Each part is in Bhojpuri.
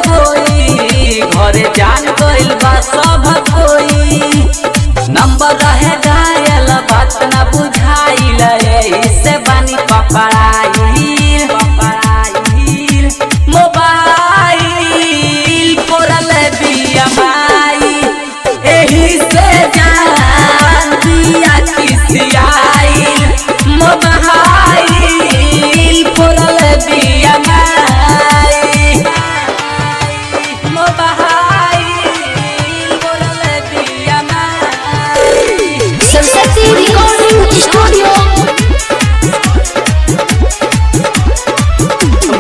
कोई घरे जान गइल बा सब कोई। नंबर रहे घायल बात न बुझाइल से बानी पकड़ाइल मोबाइल पोरल बिया माई एही से जान दिया किसियाइल मोबाइल पोरल बिया माई मोबाइल पोरल बिया माई। Saraswati recording studio.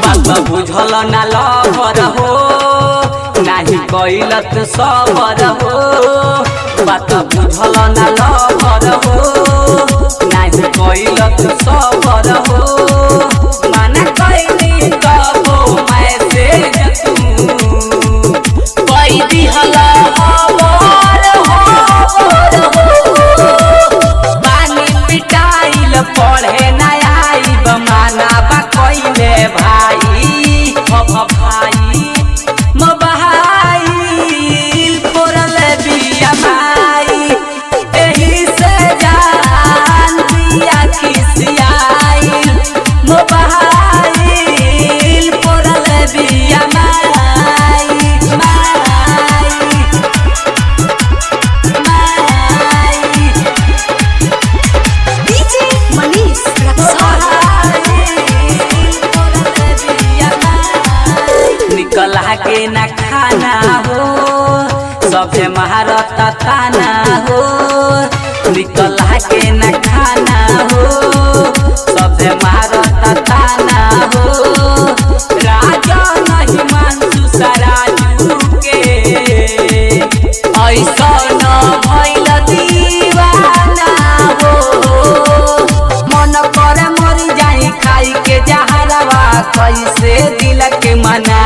बाबा बुझल ना लवर हो नाही कैलत सबर हो। बात बुझल ना लवर हो नाही कैलत सबर हो। माना कैली कबो मैसेज तू कई दिहल खबर हो। पानी पिटाइल पढ़े ना आइब माना बा कैले भाई भाई मोबाइल पोरल बिया माई एही से जान दिया किसियाइल मोबाइल पोरल बिया माई माई। डीजे मनीष निकला के न खाना हो सभे महारत थाना हो। निकला के न खाना हो सभे महारत थाना हो। राजा नहीं मानसु सराजू के ऐसा न भइल दीवाना हो। मन करे मरी जाई खाई के जहरवा कैसे दिल के मना